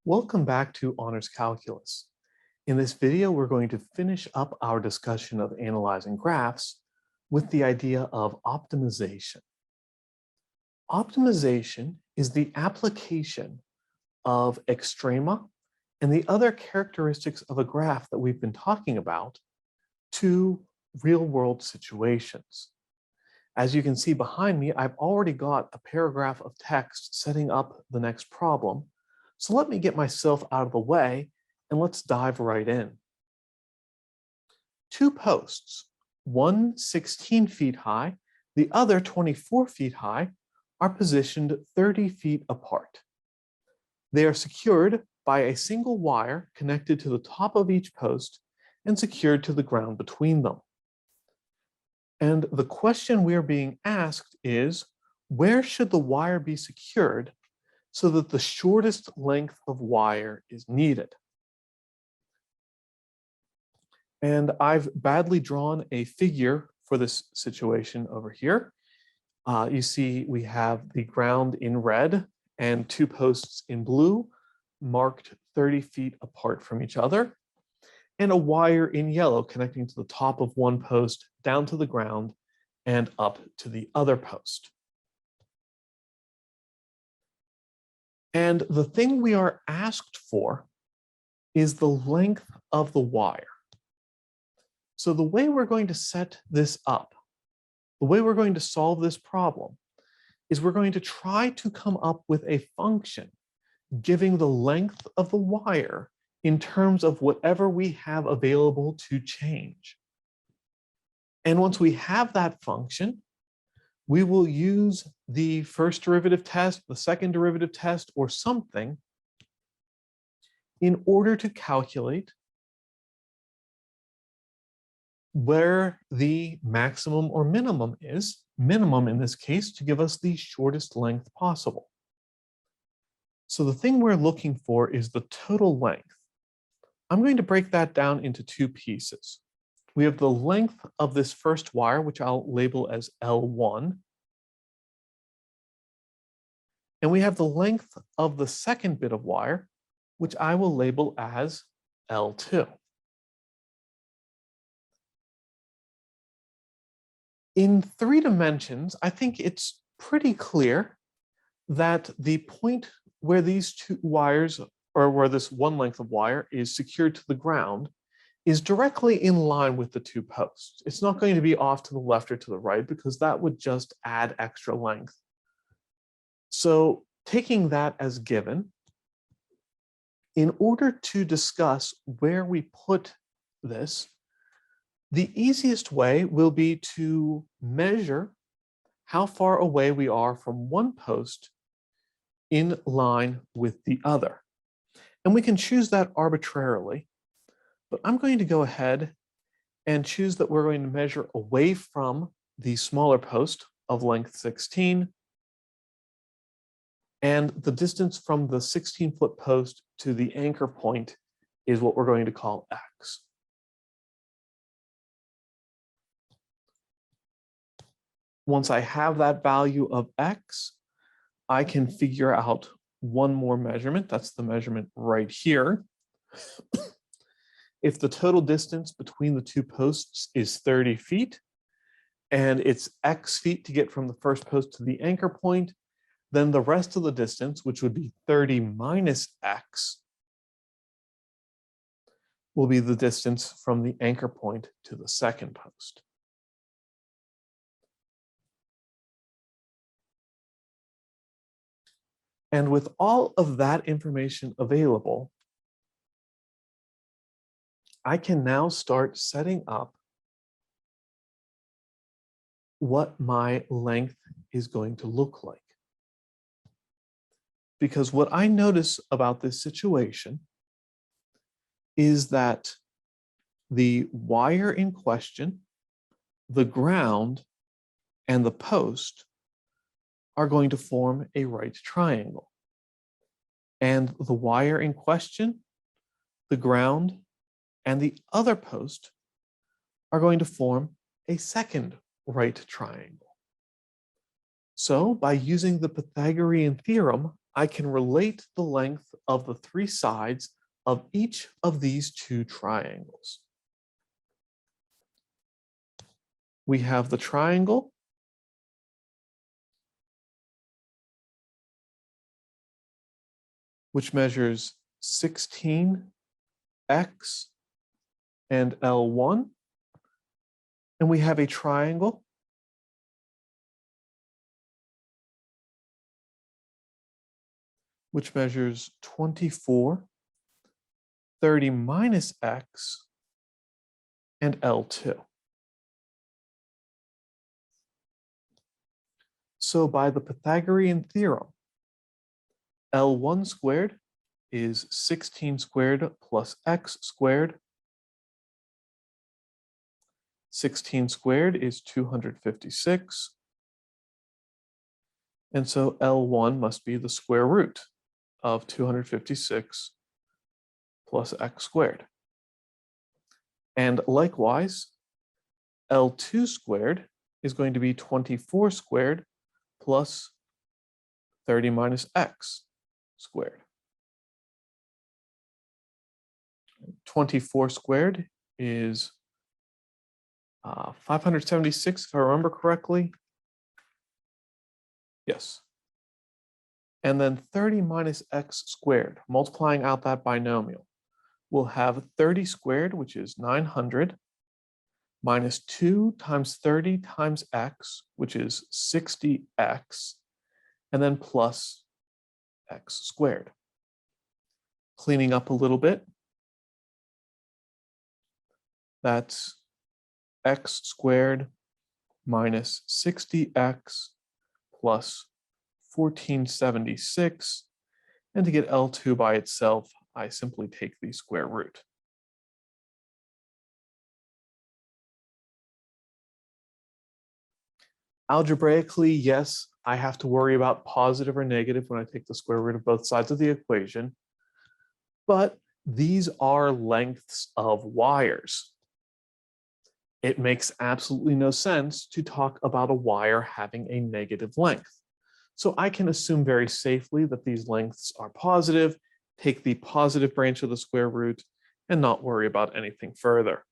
Welcome back to Honors Calculus. In this video, we're going to finish up our discussion of analyzing graphs with the idea of optimization. Optimization is the application of extrema and the other characteristics of a graph that we've been talking about to real-world situations. As you can see behind me, I've already got a paragraph of text setting up the next problem. So let me get myself out of the way and let's dive right in. Two posts, one 16 feet high, the other 24 feet high, are positioned 30 feet apart. They are secured by a single wire connected to the top of each post and secured to the ground between them. And the question we are being asked is, where should the wire be secured so that the shortest length of wire is needed? And I've badly drawn a figure for this situation over here. You see we have the ground in red and two posts in blue marked 30 feet apart from each other, and a wire in yellow connecting to the top of one post down to the ground and up to the other post. And the thing we are asked for is the length of the wire. So the way we're going to set this up, the way we're going to solve this problem, is we're going to try to come up with a function giving the length of the wire in terms of whatever we have available to change. And once we have that function, we will use the first derivative test, the second derivative test, or something in order to calculate where the maximum or minimum is, minimum in this case, to give us the shortest length possible. So the thing we're looking for is the total length. I'm going to break that down into two pieces. We have the length of this first wire, which I'll label as L1. And we have the length of the second bit of wire, which I will label as L2. In 3 dimensions, I think it's pretty clear that the point where these two wires, or where this one length of wire is secured to the ground, is directly in line with the two posts. It's not going to be off to the left or to the right because that would just add extra length. So taking that as given, in order to discuss where we put this, the easiest way will be to measure how far away we are from one post in line with the other. And we can choose that arbitrarily, but I'm going to go ahead and choose that we're going to measure away from the smaller post of length 16, and the distance from the 16-foot post to the anchor point is what we're going to call x. Once I have that value of x, I can figure out one more measurement. That's the measurement right here. If the total distance between the two posts is 30 feet, and it's x feet to get from the first post to the anchor point, then the rest of the distance, which would be 30 minus x, will be the distance from the anchor point to the second post. And with all of that information available, I can now start setting up what my length is going to look like. Because what I notice about this situation is that the wire in question, the ground, and the post are going to form a right triangle. And the wire in question, the ground, and the other post are going to form a second right triangle. So by using the Pythagorean theorem, I can relate the length of the three sides of each of these two triangles. We have the triangle which measures 16x and L1. And we have a triangle which measures 24, 30 minus x, and L2. So by the Pythagorean theorem, L1 squared is 16 squared plus x squared. 16 squared is 256. And so L1 must be the square root of 256 plus x squared. And likewise, L2 squared is going to be 24 squared plus 30 minus x squared. 24 squared is 576, if I remember correctly. Yes. And then 30 minus x squared, multiplying out that binomial, we'll have 30 squared, which is 900, minus 2 times 30 times x, which is 60x, and then plus x squared. Cleaning up a little bit, that's x squared minus 60x plus 1476. And to get L2 by itself, I simply take the square root. Algebraically, yes, I have to worry about positive or negative when I take the square root of both sides of the equation. But these are lengths of wires. It makes absolutely no sense to talk about a wire having a negative length. So I can assume very safely that these lengths are positive, take the positive branch of the square root, and not worry about anything further.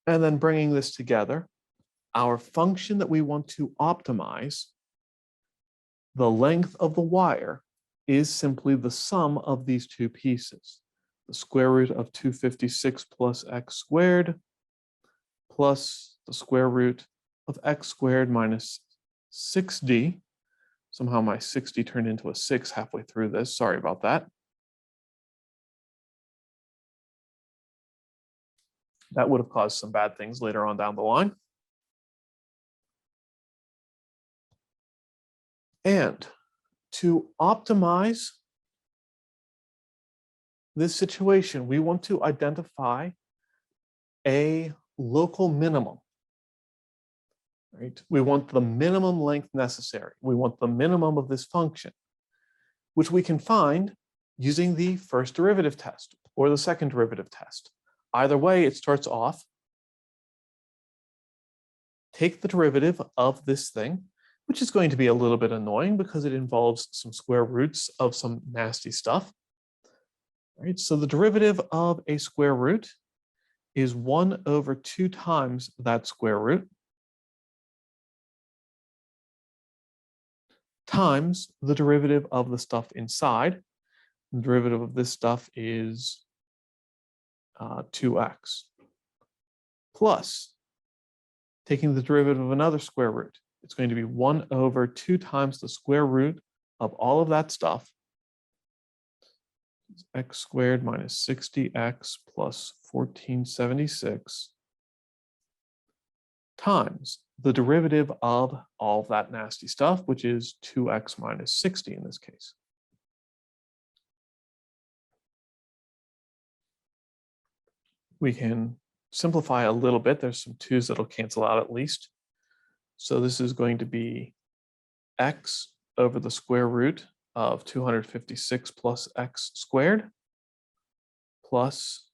And then bringing this together, our function that we want to optimize, the length of the wire, is simply the sum of these two pieces. The square root of 256 plus x squared plus the square root of x squared minus 6d. Somehow my 60 turned into a 6 halfway through this. Sorry about that. That would have caused some bad things later on down the line. And to optimize this situation, we want to identify a local minimum. Right? We want the minimum length necessary. We want the minimum of this function, which we can find using the first derivative test or the second derivative test. Either way, it starts off, take the derivative of this thing, which is going to be a little bit annoying because it involves some square roots of some nasty stuff. All right, so the derivative of a square root is 1 over 2 times that square root times the derivative of the stuff inside. The derivative of this stuff is 2x plus taking the derivative of another square root. It's going to be 1 over 2 times the square root of all of that stuff. X squared minus 60x plus 1476 times the derivative of all of that nasty stuff, which is 2x minus 60 in this case. We can simplify a little bit. There's some 2's that'll cancel out at least. So this is going to be x over the square root of 256 plus x squared plus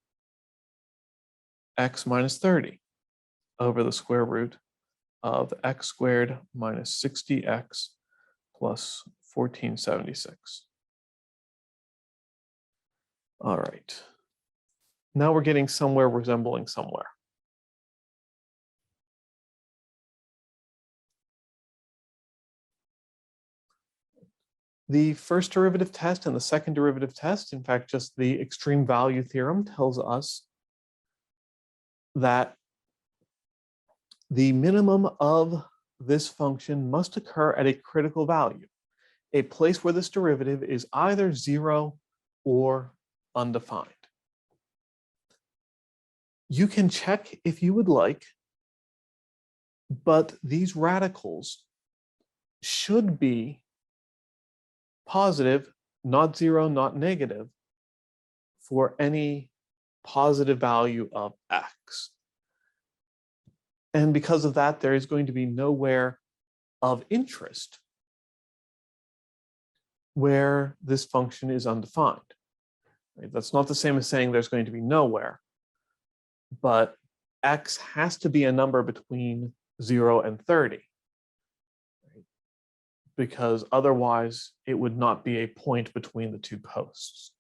x minus 30 over the square root of x squared minus 60x plus 1476. All right. Now we're getting somewhere resembling somewhere. The first derivative test and the second derivative test, in fact, just the extreme value theorem, tells us that the minimum of this function must occur at a critical value, a place where this derivative is either 0 or undefined. You can check if you would like, but these radicals should be positive, not 0, not negative, for any positive value of x. And because of that, there is going to be nowhere of interest where this function is undefined. Right? That's not the same as saying there's going to be nowhere, but x has to be a number between 0 and 30, right? Because otherwise it would not be a point between the two posts.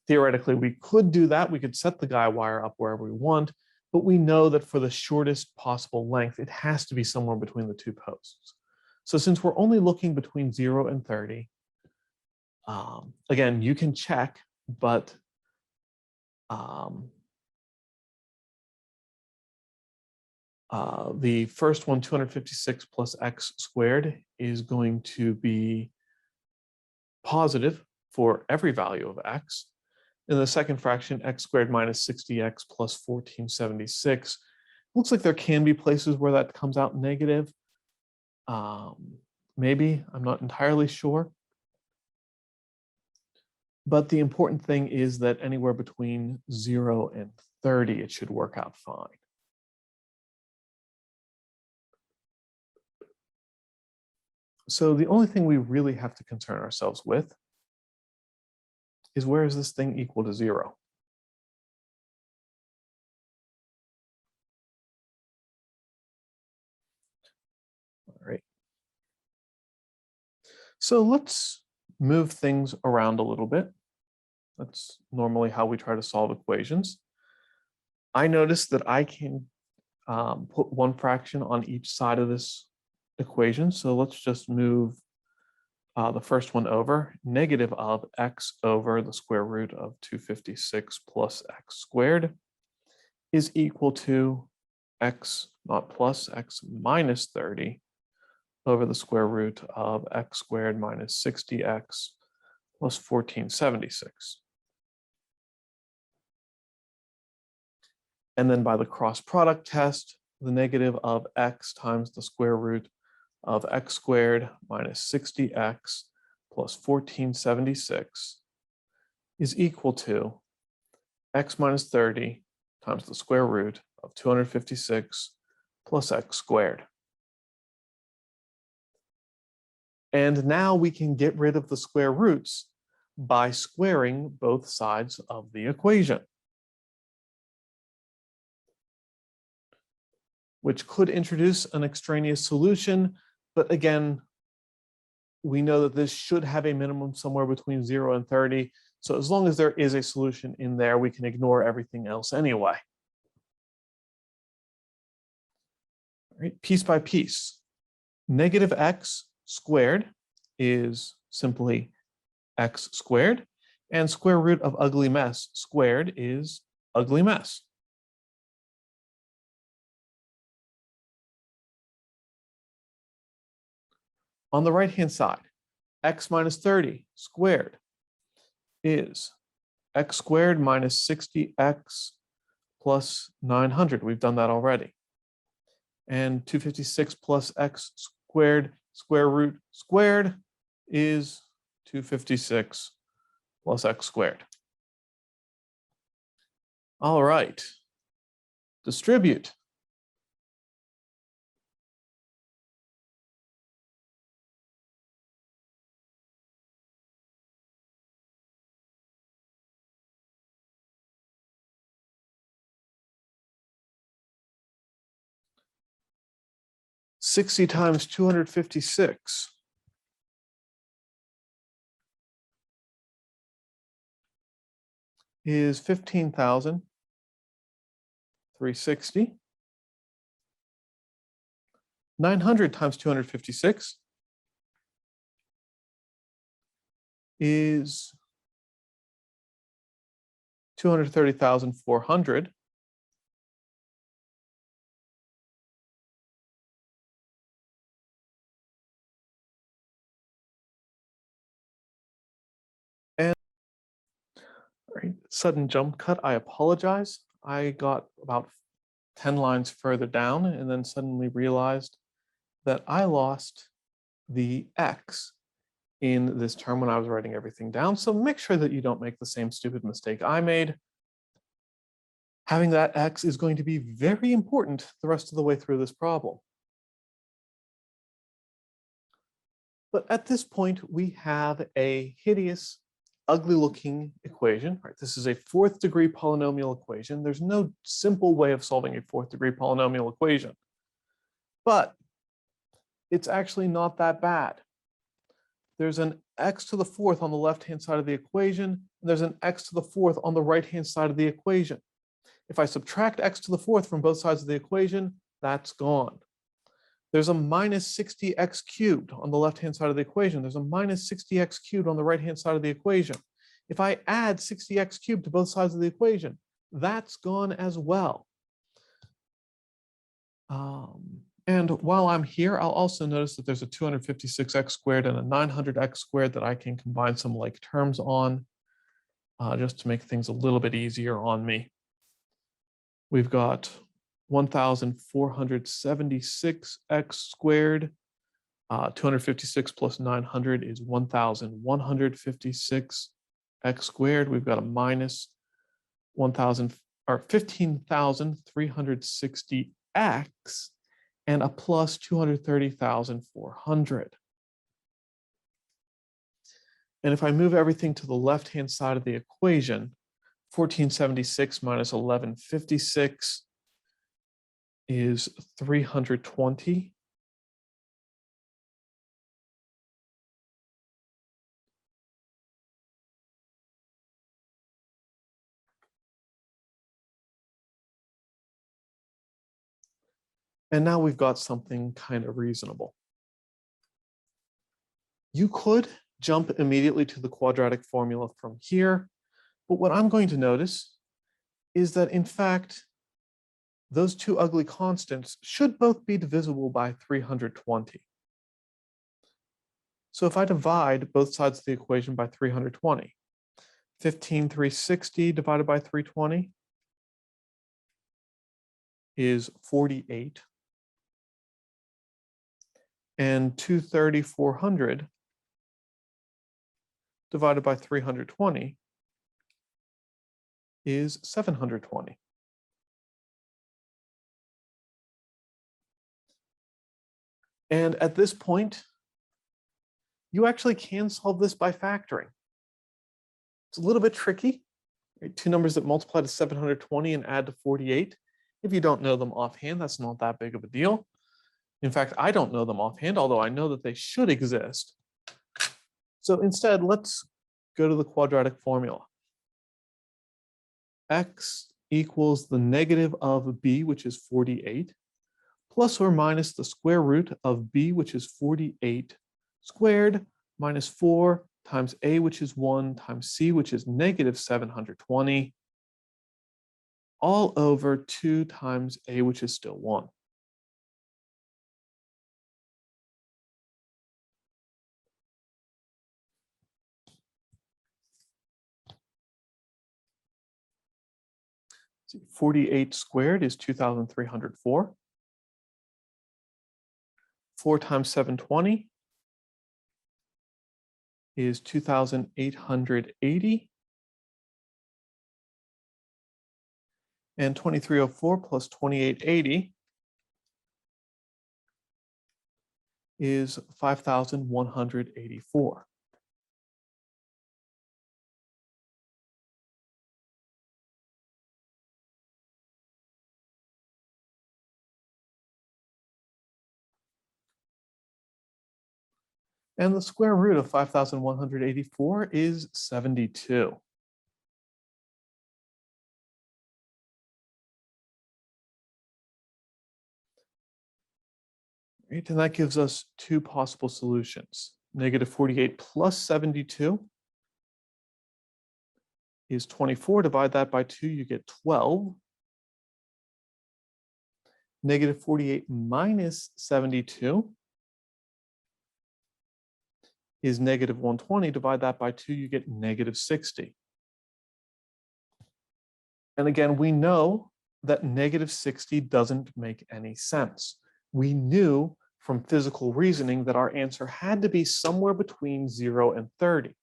Theoretically, we could do that. We could set the guy wire up wherever we want, but we know that for the shortest possible length, it has to be somewhere between the two posts. So since we're only looking between 0 and 30, again, you can check, but the first one, 256 plus x squared, is going to be positive for every value of x. In the second fraction, x squared minus 60x plus 1476. Looks like there can be places where that comes out negative. Maybe, I'm not entirely sure. But the important thing is that anywhere between 0 and 30, it should work out fine. So the only thing we really have to concern ourselves with is where is this thing equal to 0? All right. So let's move things around a little bit. That's normally how we try to solve equations. I noticed that I can put one fraction on each side of this equation. So let's just move the first one over. Negative of x over the square root of 256 plus x squared is equal to x, not plus, x minus 30 over the square root of x squared minus 60x plus 1476. And then by the cross product test, the negative of x times the square root of x squared minus 60x plus 1476 is equal to x minus 30 times the square root of 256 plus x squared. And now we can get rid of the square roots by squaring both sides of the equation, which could introduce an extraneous solution. But again, we know that this should have a minimum somewhere between 0 and 30. So as long as there is a solution in there, we can ignore everything else anyway. All right, piece by piece. Negative x squared is simply x squared, and square root of ugly mess squared is ugly mess. On the right-hand side, x minus 30 squared is x squared minus 60x plus 900. We've done that already. And 256 plus x squared, square root squared, is 256 plus x squared. All right. Distribute. 60 times 256 is 15,360. 900 times 256 is 230,400. And right, sudden jump cut, I apologize. I got about 10 lines further down and then suddenly realized that I lost the x in this term when I was writing everything down. So make sure that you don't make the same stupid mistake I made. Having that x is going to be very important the rest of the way through this problem. But at this point, we have a hideous, ugly looking equation. Right? This is a fourth degree polynomial equation. There's no simple way of solving a fourth degree polynomial equation. But it's actually not that bad. There's an x to the fourth on the left-hand side of the equation, and there's an x to the fourth on the right-hand side of the equation. If I subtract x to the fourth from both sides of the equation, that's gone. There's a minus 60x cubed on the left-hand side of the equation. There's a minus 60x cubed on the right-hand side of the equation. If I add 60x cubed to both sides of the equation, that's gone as well. And while I'm here, I'll also notice that there's a 256x squared and a 900x squared that I can combine some like terms on, just to make things a little bit easier on me. We've got 1,476x squared. 256 plus 900 is 1,156x squared. We've got a minus 15,360x and a plus 230,400. And if I move everything to the left-hand side of the equation, 1476 minus 1156 is 320. And now we've got something kind of reasonable. You could jump immediately to the quadratic formula from here, but what I'm going to notice is that, in fact, those two ugly constants should both be divisible by 320. So if I divide both sides of the equation by 320, 15,360 divided by 320 is 48. And 230,400 divided by 320 is 720. And at this point, you actually can solve this by factoring. It's a little bit tricky, right? Two numbers that multiply to 720 and add to 48. If you don't know them offhand, that's not that big of a deal. In fact, I don't know them offhand, although I know that they should exist. So instead, let's go to the quadratic formula. X equals the negative of b, which is 48, plus or minus the square root of b, which is 48 squared, minus 4 times a, which is 1, times c, which is negative 720, all over 2 times a, which is still 1. See, 48 squared is 2,304. 4 times 720 is 2,880. And 2,304 plus 2,880 is 5,184. And the square root of 5,184 is 72. Right, and that gives us two possible solutions. Negative 48 plus 72 is 24. Divide that by 2, you get 12. Negative 48 minus 72 is negative 120. Divide that by 2, you get negative 60. And again, we know that negative 60 doesn't make any sense. We knew from physical reasoning that our answer had to be somewhere between 0 and 30,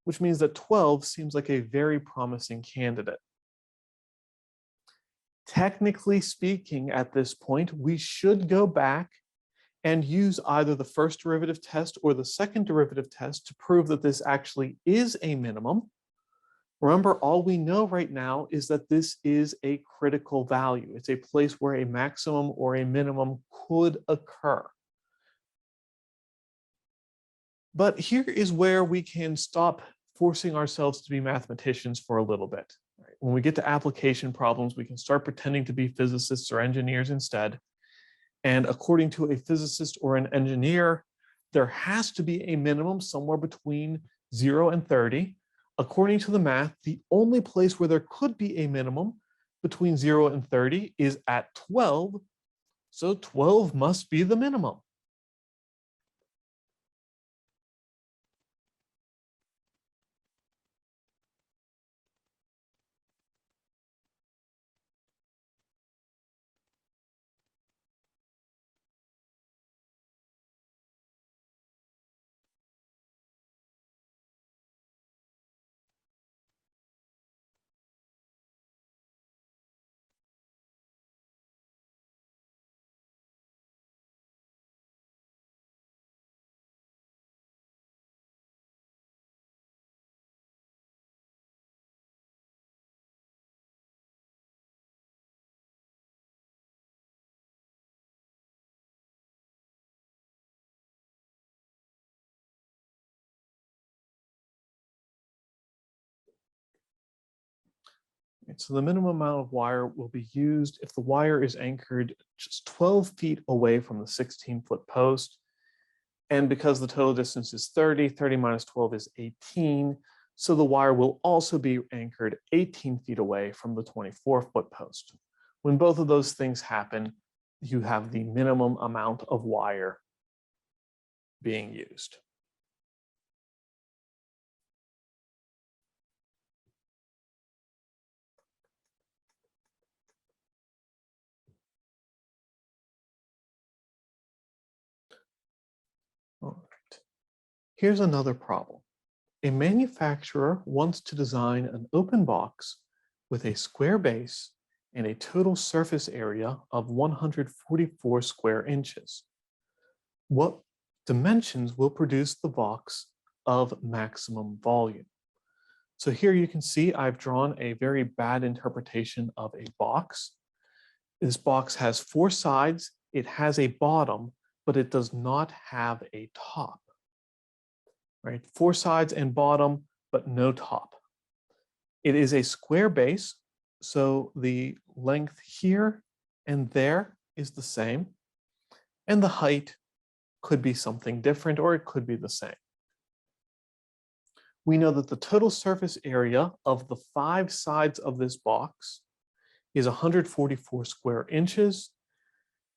which means that 12 seems like a very promising candidate. Technically speaking, at this point, we should go back and use either the first derivative test or the second derivative test to prove that this actually is a minimum. Remember, all we know right now is that this is a critical value. It's a place where a maximum or a minimum could occur. But here is where we can stop forcing ourselves to be mathematicians for a little bit. Right? When we get to application problems, we can start pretending to be physicists or engineers instead. And according to a physicist or an engineer, there has to be a minimum somewhere between 0 and 30. According to the math, the only place where there could be a minimum between 0 and 30 is at 12. So 12 must be the minimum. So the minimum amount of wire will be used if the wire is anchored just 12 feet away from the 16-foot post. And because the total distance is 30, 30 minus 12 is 18. So the wire will also be anchored 18 feet away from the 24-foot post. When both of those things happen, you have the minimum amount of wire being used. All right. Here's another problem. A manufacturer wants to design an open box with a square base and a total surface area of 144 square inches. What dimensions will produce the box of maximum volume? So here you can see I've drawn a very bad interpretation of a box. This box has four sides, it has a bottom, but it does not have a top. Right? Four sides and bottom, but no top. It is a square base, so the length here and there is the same, and the height could be something different, or it could be the same. We know that the total surface area of the five sides of this box is 144 square inches.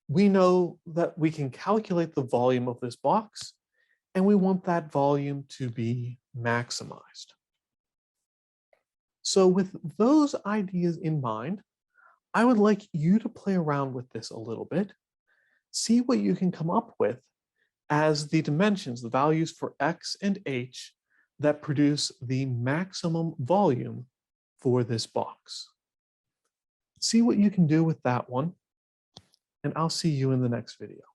We know that we can calculate the volume of this box, and we want that volume to be maximized. So with those ideas in mind, I would like you to play around with this a little bit, see what you can come up with as the dimensions, the values for x and h that produce the maximum volume for this box. See what you can do with that one, and I'll see you in the next video.